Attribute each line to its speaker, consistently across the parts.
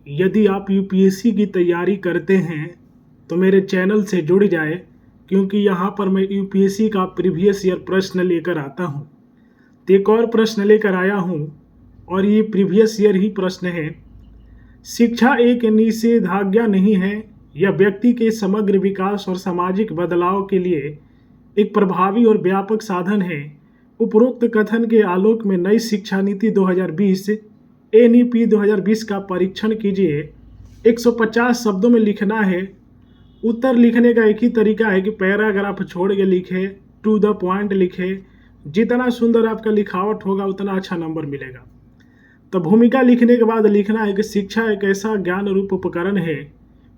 Speaker 1: यदि आप यूपीएससी की तैयारी करते हैं तो मेरे चैनल से जुड़ जाए, क्योंकि यहाँ पर मैं यूपीएससी का प्रीवियस ईयर प्रश्न लेकर आता हूँ। तो एक और प्रश्न लेकर आया हूँ और ये प्रीवियस ईयर ही प्रश्न है। शिक्षा एक निषेधाज्ञा नहीं है, यह व्यक्ति के समग्र विकास और सामाजिक बदलाव के लिए एक प्रभावी और व्यापक साधन है। उपरोक्त कथन के आलोक में नई शिक्षा नीति 2020 एनईपी 2020 का परीक्षण कीजिए। 150 शब्दों में लिखना है। उत्तर लिखने का एक ही तरीका है कि पैराग्राफ छोड़ के लिखे, टू द पॉइंट लिखे। जितना सुंदर आपका लिखावट होगा उतना अच्छा नंबर मिलेगा। तो भूमिका लिखने के बाद लिखना है कि शिक्षा एक ऐसा ज्ञान रूप उपकरण है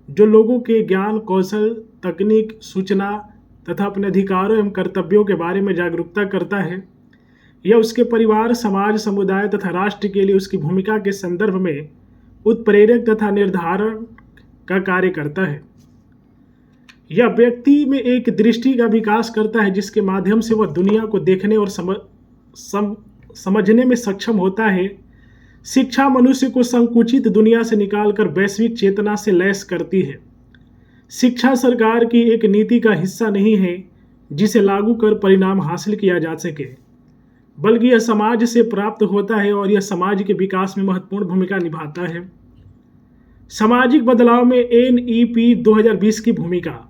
Speaker 1: जो लोगों के ज्ञान, कौशल, तकनीक, सूचना तथा अपने अधिकारों एवं कर्तव्यों के बारे में जागरूकता करता है। यह उसके परिवार, समाज, समुदाय तथा राष्ट्र के लिए उसकी भूमिका के संदर्भ में उत्प्रेरक तथा निर्धारण का कार्य करता है। यह व्यक्ति में एक दृष्टि का विकास करता है जिसके माध्यम से वह दुनिया को देखने और समझने में सक्षम होता है। शिक्षा मनुष्य को संकुचित दुनिया से निकालकर वैश्विक चेतना से लैस करती है। शिक्षा सरकार की एक नीति का हिस्सा नहीं है जिसे लागू कर परिणाम हासिल किया जा सके, बल्कि यह समाज से प्राप्त होता है और यह समाज के विकास में महत्वपूर्ण भूमिका निभाता है। सामाजिक बदलाव में एनईपी 2020 की भूमिका।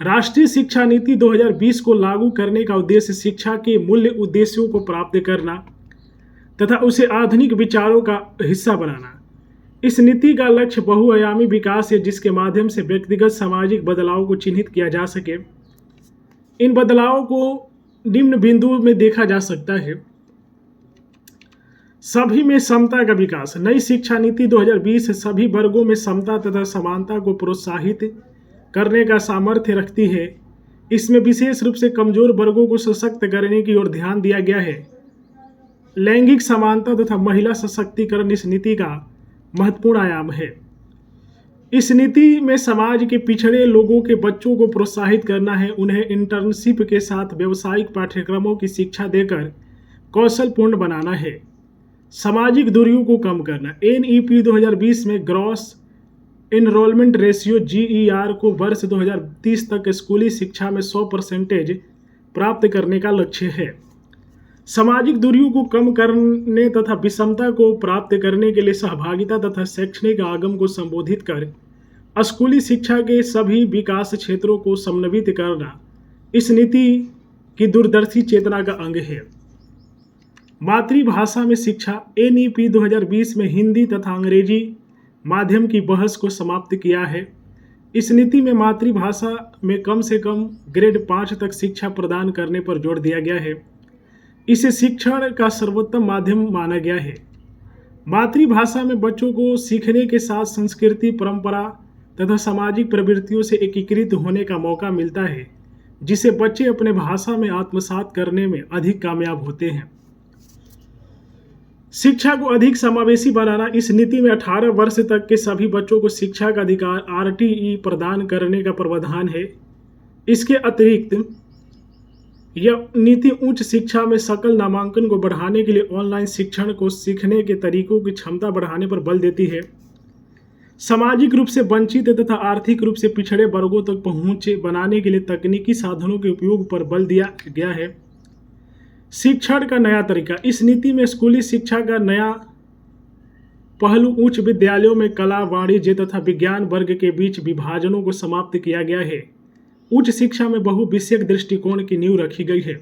Speaker 1: राष्ट्रीय शिक्षा नीति 2020 को लागू करने का उद्देश्य शिक्षा के मूल्य उद्देश्यों को प्राप्त करना तथा उसे आधुनिक विचारों का हिस्सा बनाना। इस नीति का लक्ष्य बहुआयामी विकास है जिसके माध्यम से व्यक्तिगत सामाजिक बदलाव को चिन्हित किया जा सके। इन बदलावों को निम्न बिंदुओं में देखा जा सकता है। सभी में समता का विकास। नई शिक्षा नीति 2020 सभी वर्गों में समता तथा समानता को प्रोत्साहित करने का सामर्थ्य रखती है। इसमें विशेष रूप से कमजोर वर्गों को सशक्त करने की ओर ध्यान दिया गया है। लैंगिक समानता तथा महिला सशक्तिकरण इस नीति का महत्वपूर्ण आयाम है। इस नीति में समाज के पिछड़े लोगों के बच्चों को प्रोत्साहित करना है, उन्हें इंटर्नशिप के साथ व्यावसायिक पाठ्यक्रमों की शिक्षा देकर कौशलपूर्ण बनाना है। सामाजिक दूरियों को कम करना। एनईपी 2020 में ग्रॉस एनरोलमेंट रेशियो GER को वर्ष 2030 तक स्कूली शिक्षा में 100% प्राप्त करने का लक्ष्य है। सामाजिक दूरियों को कम करने तथा विषमता को प्राप्त करने के लिए सहभागिता तथा शैक्षणिक आगम को संबोधित कर स्कूली शिक्षा के सभी विकास क्षेत्रों को समन्वित करना इस नीति की दूरदर्शी चेतना का अंग है। मातृभाषा में शिक्षा। एनईपी 2020 में हिंदी तथा अंग्रेजी माध्यम की बहस को समाप्त किया है। इस नीति में मातृभाषा में कम से कम ग्रेड 5 तक शिक्षा प्रदान करने पर जोर दिया गया है। इसे शिक्षण का सर्वोत्तम माध्यम माना गया है। मातृभाषा में बच्चों को सीखने के साथ संस्कृति, परंपरा तथा सामाजिक प्रवृत्तियों से एकीकृत होने का मौका मिलता है, जिसे बच्चे अपने भाषा में आत्मसात करने में अधिक कामयाब होते हैं। शिक्षा को अधिक समावेशी बनाना। इस नीति में 18 वर्ष तक के सभी बच्चों को शिक्षा का अधिकार RTE प्रदान करने का प्रावधान है। इसके अतिरिक्त यह नीति उच्च शिक्षा में सकल नामांकन को बढ़ाने के लिए ऑनलाइन शिक्षण को सीखने के तरीकों की क्षमता बढ़ाने पर बल देती है। सामाजिक रूप से वंचित तथा आर्थिक रूप से पिछड़े वर्गों तक पहुंच बनाने के लिए तकनीकी साधनों के उपयोग पर बल दिया गया है। शिक्षण का नया तरीका। इस नीति में स्कूली शिक्षा का नया पहलू उच्च विद्यालयों में कला, वाणिज्य तथा विज्ञान वर्ग के बीच विभाजनों को समाप्त किया गया है। उच्च शिक्षा में बहुविषयक दृष्टिकोण की नींव रखी गई है।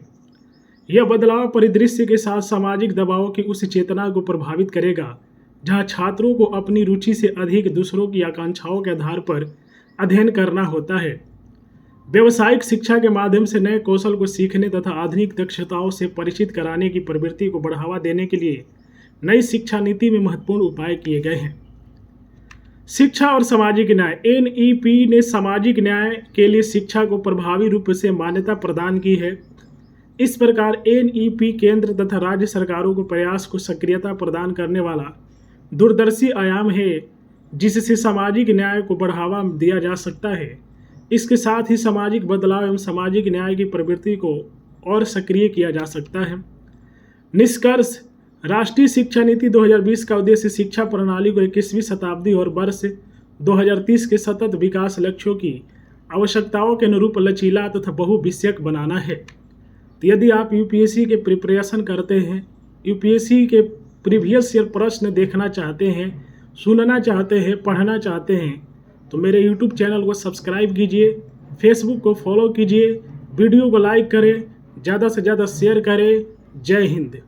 Speaker 1: यह बदलाव परिदृश्य के साथ सामाजिक दबावों की उस चेतना को प्रभावित करेगा जहां छात्रों को अपनी रुचि से अधिक दूसरों की आकांक्षाओं के आधार पर अध्ययन करना होता है। व्यावसायिक शिक्षा के माध्यम से नए कौशल को सीखने तथा आधुनिक दक्षताओं से परिचित कराने की प्रवृत्ति को बढ़ावा देने के लिए नई शिक्षा नीति में महत्वपूर्ण उपाय किए गए हैं। शिक्षा और सामाजिक न्याय। एनईपी ने सामाजिक न्याय के लिए शिक्षा को प्रभावी रूप से मान्यता प्रदान की है। इस प्रकार एनईपी केंद्र तथा राज्य सरकारों को प्रयास को सक्रियता प्रदान करने वाला दूरदर्शी आयाम है जिससे सामाजिक न्याय को बढ़ावा दिया जा सकता है। इसके साथ ही सामाजिक बदलाव एवं सामाजिक न्याय की प्रवृत्ति को और सक्रिय किया जा सकता है। निष्कर्ष। राष्ट्रीय शिक्षा नीति 2020 का उद्देश्य शिक्षा प्रणाली को 21वीं शताब्दी और वर्ष 2030 के सतत विकास लक्ष्यों की आवश्यकताओं के अनुरूप लचीला तथा बहुविषयक बनाना है। तो यदि आप यूपीएससी के प्रिपरेशन करते हैं, यूपीएससी के प्रीवियस ईयर प्रश्न देखना चाहते हैं, सुनना चाहते हैं, पढ़ना चाहते हैं, तो मेरे यूट्यूब चैनल को सब्सक्राइब कीजिए, फेसबुक को फॉलो कीजिए, वीडियो को लाइक करें, ज़्यादा से ज़्यादा शेयर करें। जय हिंद।